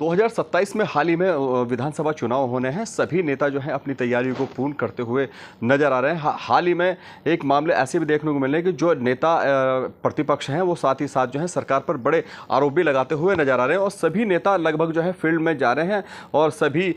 2027 में हाल ही में विधानसभा चुनाव होने हैं। सभी नेता जो हैं अपनी तैयारियों को पूर्ण करते हुए नजर आ रहे हैं। हाल ही में एक मामले ऐसे भी देखने को मिले हैं कि जो नेता प्रतिपक्ष हैं वो साथ ही साथ जो है सरकार पर बड़े आरोप भी लगाते हुए नजर आ रहे हैं और सभी नेता लगभग जो है फील्ड में जा रहे हैं और सभी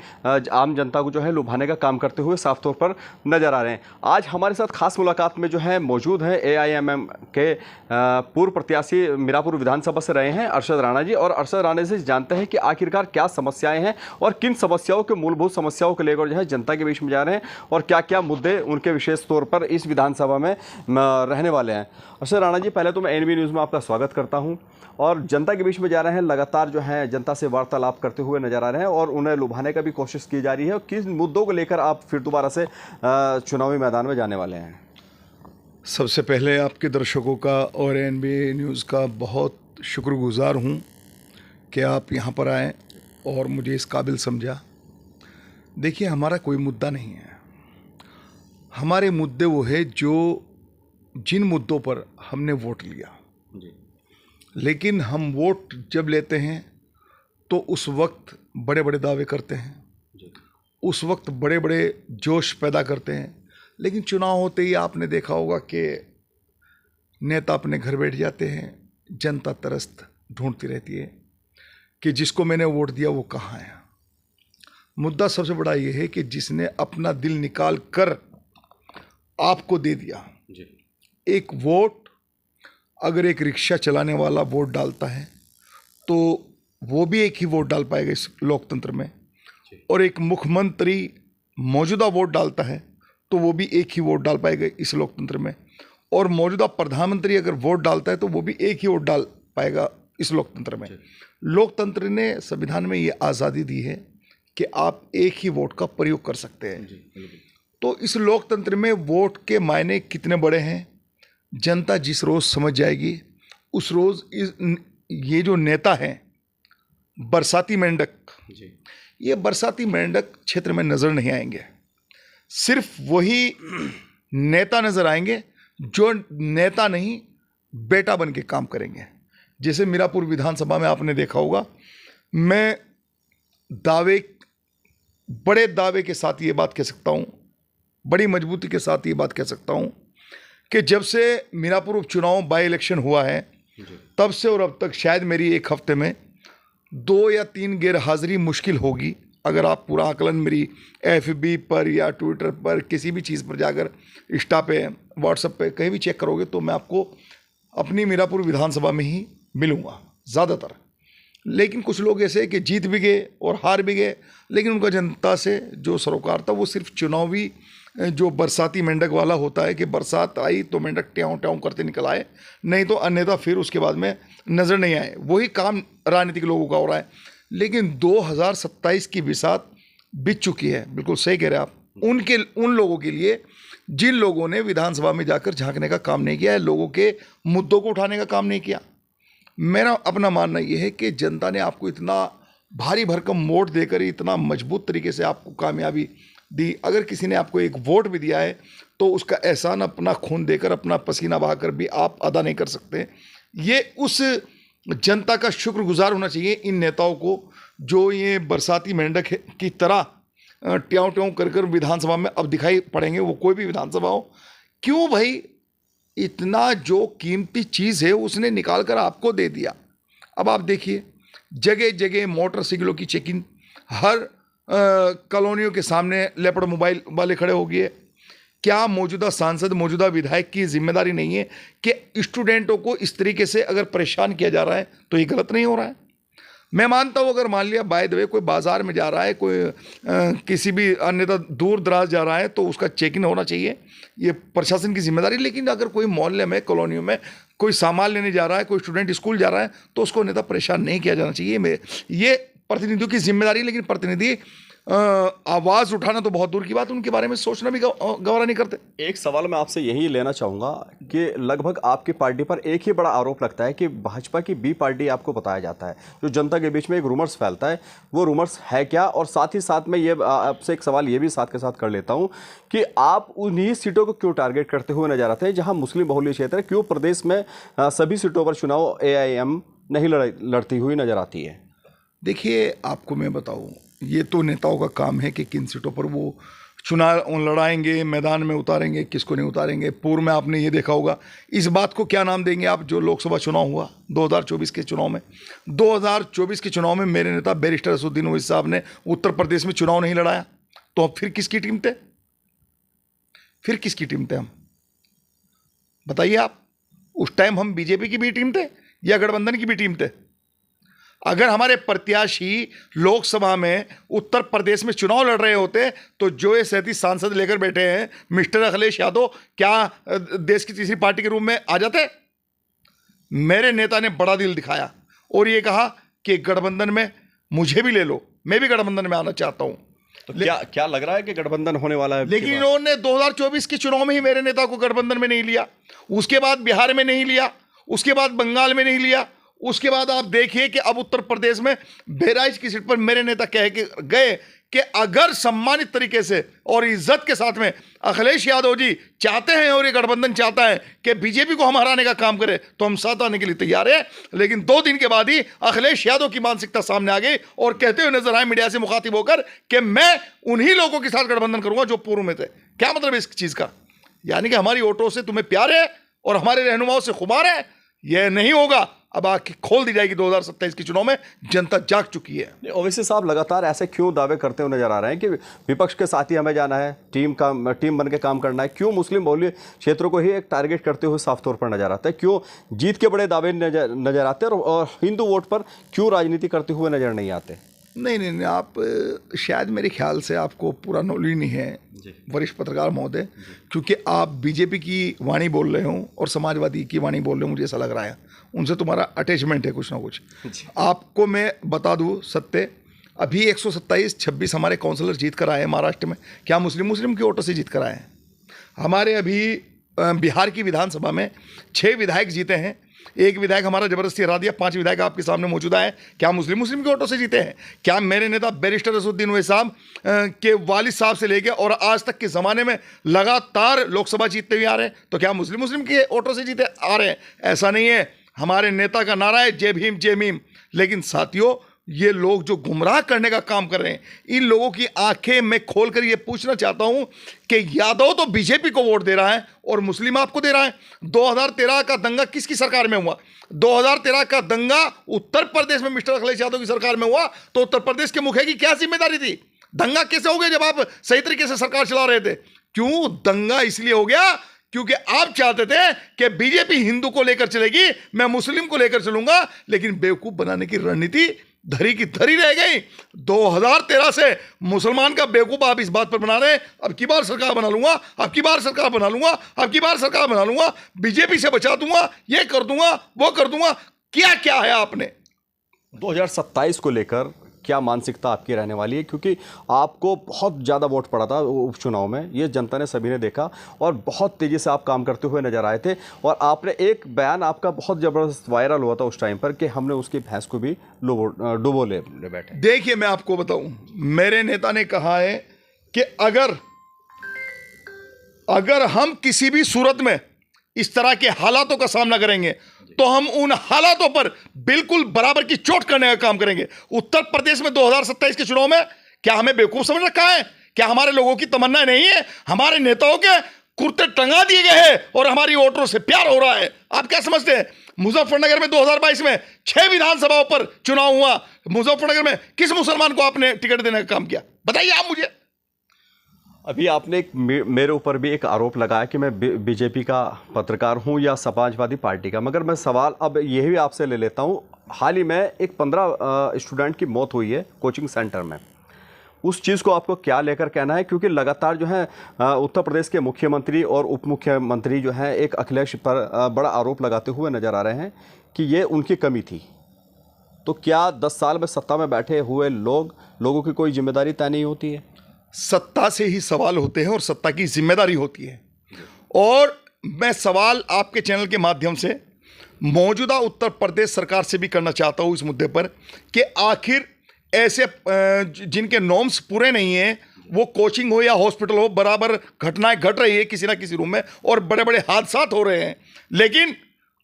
आम जनता को जो है लुभाने का काम करते हुए साफ तौर पर नजर आ रहे हैं। आज हमारे साथ खास मुलाकात में जो है मौजूद हैं AIMM के पूर्व प्रत्याशी मीरापुर विधानसभा से रहे हैं अरशद राणा जी। और अरशद राणा जी से जानते हैं कि आखिरकार क्या समस्याएं हैं और किन समस्याओं के मूलभूत समस्याओं को लेकर जो है जनता के बीच में जा रहे हैं और क्या क्या मुद्दे उनके विशेष तौर पर इस विधानसभा में रहने वाले हैं। अरशद राणा जी, पहले तो मैं NB न्यूज़ में आपका स्वागत करता हूं और जनता के बीच में जा रहे हैं, लगातार जो है जनता से वार्तालाप करते हुए नजर आ रहे हैं और उन्हें लुभाने का भी कोशिश की जा रही है। किस मुद्दों को लेकर आप फिर दोबारा से चुनावी मैदान में जाने वाले हैं? सबसे पहले आपके दर्शकों का और NB न्यूज़ का बहुत शुक्रगुजार हूँ कि आप यहाँ पर आए और मुझे इस काबिल समझा। देखिए, हमारा कोई मुद्दा नहीं है। हमारे मुद्दे वो है जो जिन मुद्दों पर हमने वोट लिया जी। लेकिन हम वोट जब लेते हैं तो उस वक्त बड़े बड़े दावे करते हैं जी। उस वक्त बड़े बड़े जोश पैदा करते हैं, लेकिन चुनाव होते ही आपने देखा होगा कि नेता अपने घर बैठ जाते हैं, जनता तरस्त ढूंढती रहती है कि जिसको मैंने वोट दिया वो कहाँ है। मुद्दा सबसे बड़ा ये है कि जिसने अपना दिल निकाल कर आपको दे दिया जी। एक वोट, अगर एक रिक्शा चलाने वाला वोट डालता है तो वो भी एक ही वोट डाल पाएगा इस लोकतंत्र में, और एक मुख्यमंत्री मौजूदा वोट डालता है तो वो भी एक ही वोट डाल पाएगा इस लोकतंत्र में, और मौजूदा प्रधानमंत्री अगर वोट डालता है तो वो भी एक ही वोट डाल पाएगा इस लोकतंत्र में। लोकतंत्र ने संविधान में ये आज़ादी दी है कि आप एक ही वोट का प्रयोग कर सकते हैं। तो इस लोकतंत्र में वोट के मायने कितने बड़े हैं जनता जिस रोज़ समझ जाएगी उस रोज़ ये जो नेता हैं बरसाती मेंढक, ये बरसाती मेंढक क्षेत्र में नज़र नहीं आएंगे। सिर्फ वही नेता नज़र आएंगे जो नेता नहीं बेटा बन के काम करेंगे। जैसे मीरापुर विधानसभा में आपने देखा होगा, मैं बड़े दावे के साथ ये बात कह सकता हूँ, बड़ी मजबूती के साथ ये बात कह सकता हूँ कि जब से मीरापुर उपचुनाव बाई इलेक्शन हुआ है तब से और अब तक शायद मेरी एक हफ्ते में 2 या 3 गैर हाजिरी मुश्किल होगी। अगर आप पूरा आकलन मेरी FB पर या ट्विटर पर किसी भी चीज़ पर जाकर, इंस्टा पे, व्हाट्सएप पे कहीं भी चेक करोगे तो मैं आपको अपनी मीरापुर विधानसभा में ही मिलूँगा ज़्यादातर। लेकिन कुछ लोग ऐसे कि जीत भी गए और हार भी गए, लेकिन उनका जनता से जो सरोकार था वो सिर्फ चुनावी जो बरसाती मेंढक वाला होता है कि बरसात आई तो मेंढक ट्याऊं ट्याऊं करते निकल आए, नहीं तो अन्यथा फिर उसके बाद में नज़र नहीं आए। वही काम राजनीतिक लोगों का हो रहा है। लेकिन 2027 की बिसात बीत चुकी है, बिल्कुल सही कह रहे हैं आप। उन लोगों के लिए जिन लोगों ने विधानसभा में जाकर झांकने का काम नहीं किया है, लोगों के मुद्दों को उठाने का काम नहीं किया। मेरा अपना मानना यह है कि जनता ने आपको इतना भारी भरकम वोट देकर इतना मजबूत तरीके से आपको कामयाबी दी। अगर किसी ने आपको एक वोट भी दिया है तो उसका एहसान अपना खून देकर, अपना पसीना बहाकर भी आप अदा नहीं कर सकते। ये उस जनता का शुक्रगुजार होना चाहिए इन नेताओं को जो ये बरसाती मेंढक की तरह ट्याऊं ट्याऊं कर कर विधानसभा में अब दिखाई पड़ेंगे। वो कोई भी विधानसभा हो, क्यों भाई, इतना जो कीमती चीज़ है उसने निकाल कर आपको दे दिया। अब आप देखिए, जगह जगह मोटरसाइकिलों की चेकिंग, हर कॉलोनियों के सामने लेपर्ड मोबाइल वाले खड़े हो गए। क्या मौजूदा सांसद, मौजूदा विधायक की जिम्मेदारी नहीं है कि स्टूडेंटों को इस तरीके से अगर परेशान किया जा रहा है तो ये गलत नहीं हो रहा है? मैं मानता हूँ अगर मान लिया बाय द वे कोई बाजार में जा रहा है, कोई किसी भी अन्यथा दूर दराज जा रहा है तो उसका चेकिंग होना चाहिए, ये प्रशासन की जिम्मेदारी। लेकिन अगर कोई मोहल्ले में, कॉलोनियों में कोई सामान लेने जा रहा है, कोई स्टूडेंट स्कूल जा रहा है तो उसको अन्यथा परेशान नहीं किया जाना चाहिए। ये प्रतिनिधियों की जिम्मेदारी। लेकिन प्रतिनिधि आवाज़ उठाना तो बहुत दूर की बात, उनके बारे में सोचना भी गवारा नहीं करते। एक सवाल मैं आपसे यही लेना चाहूँगा कि लगभग आपकी पार्टी पर एक ही बड़ा आरोप लगता है कि भाजपा की बी पार्टी आपको बताया जाता है, जो जनता के बीच में एक रूमर्स फैलता है, वो रूमर्स है क्या? और साथ ही साथ मैं ये आपसे एक सवाल ये भी साथ के साथ कर लेता हूँ कि आप उन्हीं सीटों को क्यों टारगेट करते हुए नजर आते हैं जहाँ मुस्लिम बहुल्य क्षेत्र है? क्यों प्रदेश में सभी सीटों पर चुनाव AIM नहीं लड़ती हुई नजर आती है? देखिए, आपको मैं बताऊं, ये तो नेताओं का काम है कि किन सीटों पर वो चुनाव लड़ाएंगे, मैदान में उतारेंगे, किसको नहीं उतारेंगे। पूर्व में आपने ये देखा होगा, इस बात को क्या नाम देंगे आप, जो लोकसभा चुनाव हुआ 2024 के चुनाव में, 2024 के चुनाव में मेरे नेता बैरिस्टर असदुद्दीन ओवैसी साहब ने उत्तर प्रदेश में चुनाव नहीं लड़ाया, तो अब फिर किसकी टीम थे? फिर किसकी टीम थे हम? बताइए आप। उस टाइम हम बीजेपी की भी टीम थे या गठबंधन की भी टीम थे? अगर हमारे प्रत्याशी लोकसभा में उत्तर प्रदेश में चुनाव लड़ रहे होते तो जो ये 37 सांसद लेकर बैठे हैं मिस्टर अखिलेश यादव, क्या देश की तीसरी पार्टी के रूप में आ जाते? मेरे नेता ने बड़ा दिल दिखाया और ये कहा कि गठबंधन में मुझे भी ले लो, मैं भी गठबंधन में आना चाहता हूं। तो क्या लग रहा है कि गठबंधन होने वाला है? लेकिन इन्होंने 2024 के चुनाव में ही मेरे नेता को गठबंधन में नहीं लिया, उसके बाद बिहार में नहीं लिया, उसके बाद बंगाल में नहीं लिया, उसके बाद आप देखिए कि अब उत्तर प्रदेश में बहराइच की सीट पर मेरे नेता कह के गए कि अगर सम्मानित तरीके से और इज्जत के साथ में अखिलेश यादव जी चाहते हैं और ये गठबंधन चाहता है कि बीजेपी को हम हराने का काम करें तो हम साथ आने के लिए तैयार हैं। लेकिन 2 दिन के बाद ही अखिलेश यादव की मानसिकता सामने आ गई और कहते हुए नजर आए मीडिया से मुखातिब होकर कि मैं उन्हीं लोगों के साथ गठबंधन करूंगा जो पूर्व में थे। क्या मतलब इस चीज का? यानी कि हमारी वोटों से तुम्हें प्यार है और हमारे रहनुमाओं से खुमार है? यह नहीं होगा। अब आंखें खोल दी जाएगी। 2027 के चुनाव में जनता जाग चुकी है। ओवैसी साहब लगातार ऐसे क्यों दावे करते हुए नजर आ रहे हैं कि विपक्ष के साथ ही हमें जाना है, टीम बन के काम करना है? क्यों मुस्लिम बहुल्य क्षेत्रों को ही एक टारगेट करते हुए साफ तौर पर नजर आता है? क्यों जीत के बड़े दावे नजर आते हैं और हिंदू वोट पर क्यों राजनीति करते हुए नजर नहीं आते? नहीं, आप शायद मेरे ख्याल से आपको पूरा नॉलेज नहीं है वरिष्ठ पत्रकार महोदय, क्योंकि आप बीजेपी की वाणी बोल रहे हो और समाजवादी की वाणी बोल रहे हो, मुझे ऐसा लग रहा है उनसे तुम्हारा अटैचमेंट है कुछ ना कुछ। आपको मैं बता दूं सत्य, अभी 127-26 हमारे काउंसलर जीत कर आए हैं महाराष्ट्र में। क्या मुस्लिम के वोटों से जीत कर आए हैं? हमारे अभी बिहार की विधानसभा में 6 विधायक जीते हैं, 1 विधायक हमारा जबरदस्ती हरा दिया, 5 विधायक आपके सामने मौजूदा है। क्या मुस्लिम के वोटों से जीते हैं? क्या मेरे नेता बैरिस्टर असदुद्दीन ओवैसी साहब के वालिद साहब से लेके और आज तक के ज़माने में लगातार लोकसभा जीतते हुए आ रहे हैं, तो क्या मुस्लिम के वोटों से जीते आ रहे हैं? ऐसा नहीं है। हमारे नेता का नारा है जय भीम जय मीम। लेकिन साथियों, ये लोग जो गुमराह करने का काम कर रहे हैं, इन लोगों की आंखें मैं खोलकर ये पूछना चाहता हूं कि यादव तो बीजेपी को वोट दे रहा है और मुस्लिम आपको दे रहा है। 2013 का दंगा किसकी सरकार में हुआ? 2013 का दंगा उत्तर प्रदेश में मिस्टर अखिलेश यादव की सरकार में हुआ, तो उत्तर प्रदेश के मुखिया की क्या जिम्मेदारी थी? दंगा कैसे हो गया जब आप सही तरीके से सरकार चला रहे थे? क्यों दंगा इसलिए हो गया क्योंकि आप चाहते थे कि बीजेपी हिंदू को लेकर चलेगी, मैं मुस्लिम को लेकर चलूंगा। लेकिन बेवकूफ बनाने की रणनीति धरी की धरी रह गई। 2013 से मुसलमान का बेवकूफ आप इस बात पर बना रहे हैं, अब की बार सरकार बना लूंगा, अब की बार सरकार बना लूंगा, अब की बार सरकार बना लूंगा, बीजेपी से बचा दूंगा, ये कर दूंगा, वो कर दूंगा। क्या क्या है आपने? 2027 को लेकर क्या मानसिकता आपकी रहने वाली है? क्योंकि आपको बहुत ज़्यादा वोट पड़ा था उपचुनाव में, ये जनता ने सभी ने देखा और बहुत तेज़ी से आप काम करते हुए नजर आए थे। और आपने एक बयान आपका बहुत ज़बरदस्त वायरल हुआ था उस टाइम पर कि हमने उसकी भैंस को भी डुबो ले बैठे। देखिए, मैं आपको बताऊं, मेरे नेता ने कहा है कि अगर हम किसी भी सूरत में इस तरह के हालातों का सामना करेंगे तो हम उन हालातों पर बिल्कुल बराबर की चोट करने का काम करेंगे। उत्तर प्रदेश में 2027 के चुनाव में क्या हमें बेवकूफ समझ रखा है? क्या हमारे लोगों की तमन्ना नहीं है? हमारे नेताओं के कुर्ते टंगा दिए गए हैं और हमारी वोटरों से प्यार हो रहा है। आप क्या समझते हैं? मुजफ्फरनगर में 2022 में 6 विधानसभाओं पर चुनाव हुआ। मुजफ्फरनगर में किस मुसलमान को आपने टिकट देने का काम किया? बताइए आप मुझे। अभी आपने मेरे ऊपर भी एक आरोप लगाया कि मैं बीजेपी का पत्रकार हूं या समाजवादी पार्टी का, मगर मैं सवाल अब यही भी आपसे ले लेता हूं। हाल ही में एक 15 स्टूडेंट की मौत हुई है कोचिंग सेंटर में, उस चीज़ को आपको क्या लेकर कहना है? क्योंकि लगातार जो है उत्तर प्रदेश के मुख्यमंत्री और उप मुख्यमंत्री जो हैं एक अखिलेश पर बड़ा आरोप लगाते हुए नज़र आ रहे हैं कि ये उनकी कमी थी। तो क्या 10 साल में सत्ता में बैठे हुए लोगों की कोई जिम्मेदारी तय नहीं होती है? सत्ता से ही सवाल होते हैं और सत्ता की जिम्मेदारी होती है। और मैं सवाल आपके चैनल के माध्यम से मौजूदा उत्तर प्रदेश सरकार से भी करना चाहता हूं इस मुद्दे पर कि आखिर ऐसे जिनके नॉर्म्स पूरे नहीं हैं, वो कोचिंग हो या हॉस्पिटल हो, बराबर घटनाएं घट रही है किसी ना किसी रूम में और बड़े बड़े हादसा हो रहे हैं। लेकिन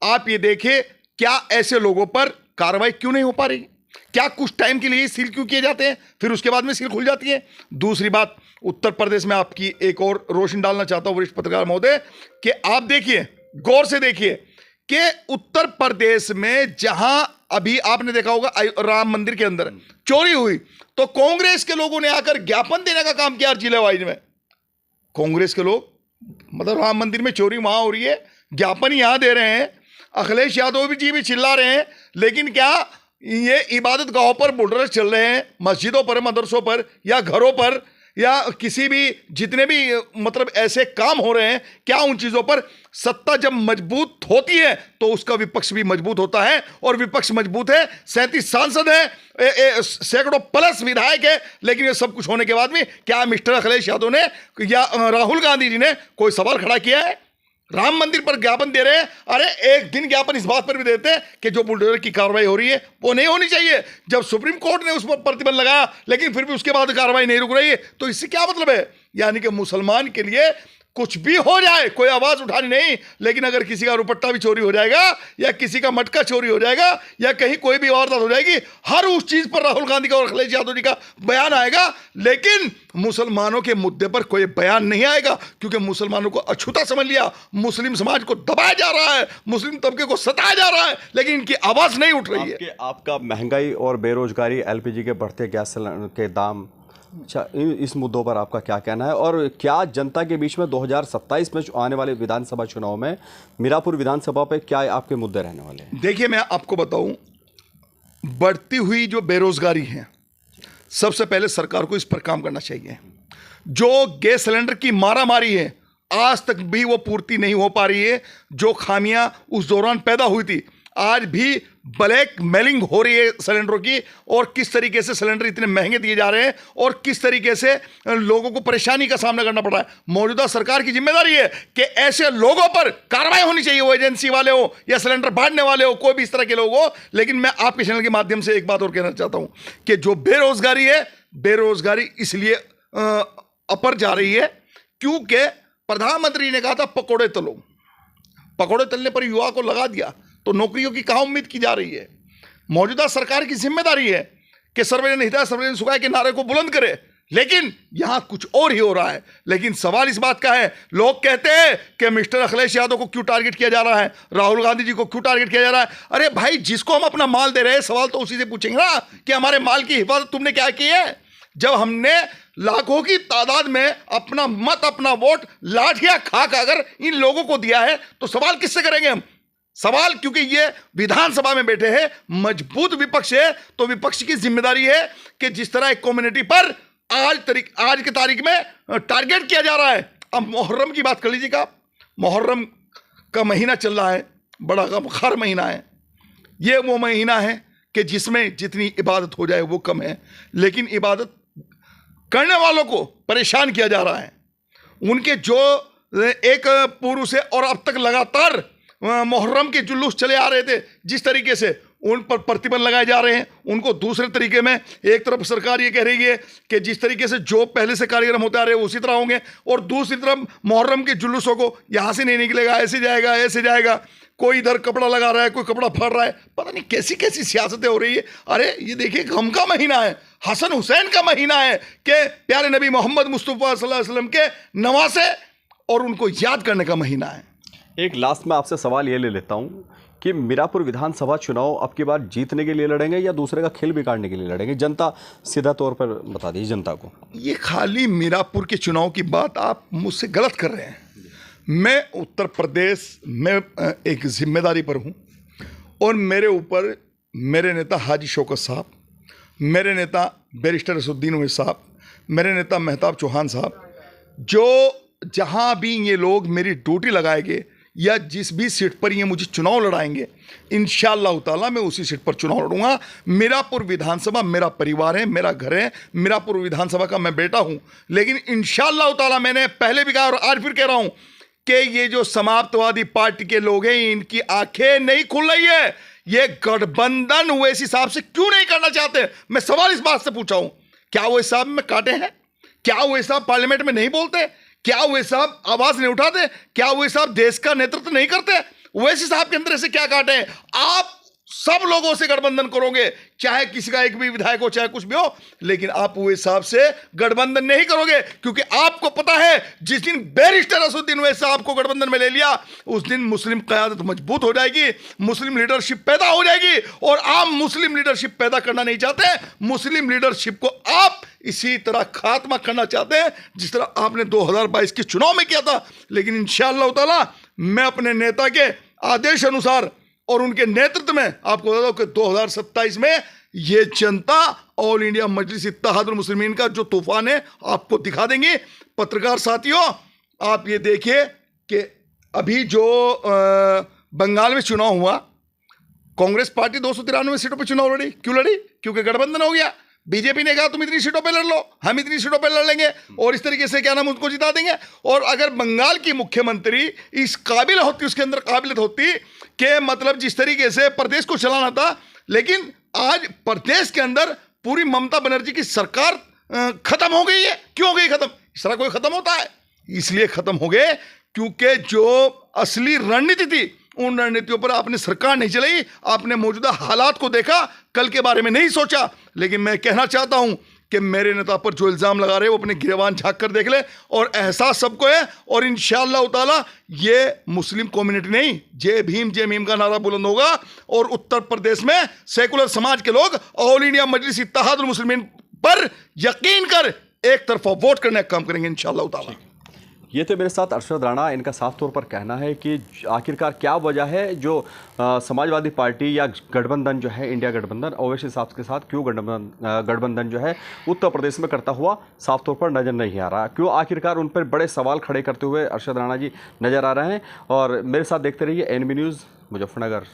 आप ये देखिए, क्या ऐसे लोगों पर कार्रवाई क्यों नहीं हो पा रही? क्या कुछ टाइम के लिए सील क्यों किए जाते हैं, फिर उसके बाद में सील खुल जाती है? दूसरी बात, उत्तर प्रदेश में आपकी एक और रोशनी डालना चाहता हूं वरिष्ठ पत्रकार महोदय, कि आप देखिए, गौर से देखिए कि उत्तर प्रदेश में जहां अभी आपने देखा होगा राम मंदिर के अंदर चोरी हुई, तो कांग्रेस के लोगों ने आकर ज्ञापन देने का काम किया जिले वाइज में। कांग्रेस के लोग, मतलब राम मंदिर में चोरी वहां हो रही है, ज्ञापन यहां दे रहे हैं, अखिलेश यादव जी भी चिल्ला रहे हैं, लेकिन क्या ये इबादत गाहों पर बुलडोजर चल रहे हैं, मस्जिदों पर, मदरसों पर, या घरों पर, या किसी भी जितने भी मतलब ऐसे काम हो रहे हैं, क्या उन चीजों पर सत्ता जब मजबूत होती है तो उसका विपक्ष भी मजबूत होता है, और विपक्ष मजबूत है, 37 सांसद हैं, सैकड़ों प्लस विधायक है, लेकिन ये सब कुछ होने के बाद में क्या मिस्टर अखिलेश यादव ने या राहुल गांधी जी ने कोई सवाल खड़ा किया है? राम मंदिर पर ज्ञापन दे रहे हैं, अरे एक दिन ज्ञापन इस बात पर भी देते हैं कि जो बुलडोजर की कार्रवाई हो रही है वो नहीं होनी चाहिए। जब सुप्रीम कोर्ट ने उस पर प्रतिबंध लगाया, लेकिन फिर भी उसके बाद कार्रवाई नहीं रुक रही है, तो इससे क्या मतलब है? यानी कि मुसलमान के लिए कुछ भी हो जाए, कोई आवाज उठानी नहीं, लेकिन अगर किसी का रुपट्टा भी चोरी हो जाएगा, या किसी का मटका चोरी हो जाएगा, या कहीं कोई भी वारदात हो जाएगी, हर उस चीज पर राहुल गांधी का और अखिलेश यादव जी का बयान आएगा, लेकिन मुसलमानों के मुद्दे पर कोई बयान नहीं आएगा, क्योंकि मुसलमानों को अछूता समझ लिया, मुस्लिम समाज को दबाया जा रहा है, मुस्लिम तबके को सताया जा रहा है, लेकिन इनकी आवाज नहीं उठ रही है। आपका महंगाई और बेरोजगारी, एलपीजी के बढ़ते गैस सिलेंडर के दाम, अच्छा, इस मुद्दों पर आपका क्या कहना है, और क्या जनता के बीच में 2027 में आने वाले विधानसभा चुनाव में मीरापुर विधानसभा पे क्या आपके मुद्दे रहने वाले हैं? देखिए, मैं आपको बताऊं, बढ़ती हुई जो बेरोजगारी है, सबसे पहले सरकार को इस पर काम करना चाहिए। जो गैस सिलेंडर की मारामारी है, आज तक भी वो पूर्ति नहीं हो पा रही है, जो खामियां उस दौरान पैदा हुई थी, आज भी ब्लैक मेलिंग हो रही है सिलेंडरों की, और किस तरीके से सिलेंडर इतने महंगे दिए जा रहे हैं, और किस तरीके से लोगों को परेशानी का सामना करना पड़ रहा है। मौजूदा सरकार की जिम्मेदारी है कि ऐसे लोगों पर कार्रवाई होनी चाहिए, वो एजेंसी वाले हो या सिलेंडर बांटने वाले हो, कोई भी इस तरह के लोग हो। लेकिन मैं आपके चैनल के माध्यम से एक बात और कहना चाहता हूं कि जो बेरोजगारी है, बेरोजगारी इसलिए अपर जा रही है क्योंकि प्रधानमंत्री ने कहा था पकौड़े तलो, पकौड़े तलने पर युवा को लगा दिया, तो नौकरियों की कहां उम्मीद की जा रही है? मौजूदा सरकार की जिम्मेदारी है कि सर्वजन हिताय सर्वजन सुखाय के नारे को बुलंद करे, लेकिन यहां कुछ और ही हो रहा है। लेकिन सवाल इस बात का है, लोग कहते हैं कि मिस्टर अखिलेश यादव को क्यों टारगेट किया जा रहा है, राहुल गांधी जी को क्यों टारगेट किया जा रहा है? अरे भाई, जिसको हम अपना माल दे रहे हैं, सवाल तो उसी से पूछेंगे ना कि हमारे माल की हिफाजत तुमने क्या की है? जब हमने लाखों की तादाद में अपना मत, अपना वोट लाठियां खा अगर इन लोगों को दिया है, तो सवाल किससे करेंगे हम? सवाल, क्योंकि ये विधानसभा में बैठे हैं, मजबूत विपक्ष है, तो विपक्ष की जिम्मेदारी है कि जिस तरह एक कम्युनिटी पर आज की तारीख में टारगेट किया जा रहा है। अब मुहर्रम की बात कर लीजिएगा, मुहर्रम का महीना चल रहा है, बड़ा गमखार महीना है। ये वो महीना है कि जिसमें जितनी इबादत हो जाए वो कम है, लेकिन इबादत करने वालों को परेशान किया जा रहा है। उनके जो एक पूर्व से और अब तक लगातार मुहर्रम के जुलूस चले आ रहे थे, जिस तरीके से उन पर प्रतिबंध लगाए जा रहे हैं, उनको दूसरे तरीके में एक तरफ सरकार ये कह रही है कि जिस तरीके से जो पहले से कार्यक्रम होते आ रहे हैं उसी तरह होंगे, और दूसरी तरफ मुहर्रम के जुलूसों को यहाँ से नहीं निकलेगा, ऐसे जाएगा, ऐसे जाएगा, कोई इधर कपड़ा लगा रहा है, कोई कपड़ा फाड़ रहा है, पता नहीं कैसी कैसी सियासतें हो रही है। अरे ये देखिए, गम का महीना है, हसन हुसैन का महीना है कि प्यारे नबी मोहम्मद मुस्तफ़ा सल्लल्लाहु अलैहि वसल्लम के नवासे और उनको याद करने का महीना है। एक लास्ट में आपसे सवाल ये ले लेता हूँ कि मीरापुर विधानसभा चुनाव अब की बार जीतने के लिए लड़ेंगे या दूसरे का खेल बिगाड़ने के लिए लड़ेंगे? जनता सीधा तौर पर बता दीजिए जनता को। ये खाली मीरापुर के चुनाव की बात आप मुझसे गलत कर रहे हैं। मैं उत्तर प्रदेश में एक जिम्मेदारी पर हूँ, और मेरे ऊपर मेरे नेता हाजी शौकत साहब, मेरे नेता बैरिस्टर असदुद्दीन ओवैसी साहब, मेरे नेता मेहताब चौहान साहब, जो जहाँ भी ये लोग मेरी ड्यूटी लगाएंगे या जिस भी सीट पर ये मुझे चुनाव लड़ाएंगे, इंशाअल्लाह ताला मैं उसी सीट पर चुनाव लड़ूंगा। मीरापुर विधानसभा मेरा परिवार है, मेरा घर है, मीरापुर विधानसभा का मैं बेटा हूं। लेकिन इंशाअल्लाह ताला, मैंने पहले भी कहा और आज फिर कह रहा हूं कि ये जो समाप्तवादी पार्टी के लोग हैं, इनकी आंखें नहीं खुल रही है। ये गठबंधन ओवैसी साहब से क्यों नहीं करना चाहते? मैं सवाल इस बात से पूछा हूं, क्या ओवैसी साहब में काटे हैं? क्या ओवैसी साहब पार्लियामेंट में नहीं बोलते? क्या ओवैसी साहब आवाज नहीं उठाते? क्या ओवैसी साहब देश का नेतृत्व नहीं करते? ओवैसी साहब के अंदर ऐसे क्या काटे हैं? आप सब लोगों से गठबंधन करोगे, चाहे किसी का एक भी विधायक हो, चाहे कुछ भी हो, लेकिन आप वो हिसाब से गठबंधन नहीं करोगे, क्योंकि आपको पता है जिस दिन बैरिस्टर असदुद्दीन ओवैसी साहब को गठबंधन में ले लिया, उस दिन मुस्लिम क़यादत मजबूत हो जाएगी, मुस्लिम लीडरशिप पैदा हो जाएगी। और आप मुस्लिम लीडरशिप पैदा करना नहीं चाहते, मुस्लिम लीडरशिप को आप इसी तरह खात्मा करना चाहते हैं जिस तरह आपने 2022 के चुनाव में किया था। लेकिन इंशाअल्लाह ताला मैं अपने नेता के आदेश अनुसार और उनके नेतृत्व में आपको बता दूं कि 2027 में ये जनता ऑल इंडिया मजलिस इत्तेहादुल मुस्लिमीन का जो तूफान है आपको दिखा देंगे। पत्रकार साथियों, आप ये देखिए कि अभी जो बंगाल में चुनाव हुआ, कांग्रेस पार्टी 293 सीटों पर चुनाव लड़ी। क्यों लड़ी? क्योंकि गठबंधन हो गया। बीजेपी ने कहा तुम इतनी सीटों पे लड़ लो, हम इतनी सीटों पे लड़ लेंगे और इस तरीके से क्या नाम उनको जिता देंगे। और अगर बंगाल की मुख्यमंत्री इस काबिल होती, उसके अंदर काबिलियत होती कि मतलब जिस तरीके से प्रदेश को चलाना था, लेकिन आज प्रदेश के अंदर पूरी ममता बनर्जी की सरकार खत्म हो गई है। क्यों हो गई खत्म? इस तरह कोई खत्म होता है? इसलिए खत्म हो गए क्योंकि जो असली रणनीति थी उन रणनीतियों पर आपने सरकार नहीं चलाई, आपने मौजूदा हालात को देखा, कल के बारे में नहीं सोचा। लेकिन मैं कहना चाहता हूं कि मेरे नेता पर जो इल्ज़ाम लगा रहे हैं वो अपने गिरबान झांक कर देख ले, और एहसास सबको है। और इंशाअल्लाह ताला ये मुस्लिम कम्युनिटी नहीं, जय भीम जय मीम का नारा बुलंद होगा और उत्तर प्रदेश में सेकुलर समाज के लोग ऑल इंडिया मजलिस इत्तेहादुल मुस्लिमीन पर यकीन कर एक तरफा वोट करने का काम करेंगे इंशाअल्लाह ताला। ये तो मेरे साथ अरशद राणा, इनका साफ तौर पर कहना है कि आखिरकार क्या वजह है जो समाजवादी पार्टी या गठबंधन जो है, इंडिया गठबंधन ओवैसी साहब के साथ क्यों गठबंधन जो है उत्तर प्रदेश में करता हुआ साफ तौर पर नज़र नहीं आ रहा। क्यों आखिरकार उन पर बड़े सवाल खड़े करते हुए अरशद राणा जी नज़र आ रहे हैं। और मेरे साथ देखते रहिए एनबी न्यूज़ मुजफ्फरनगर।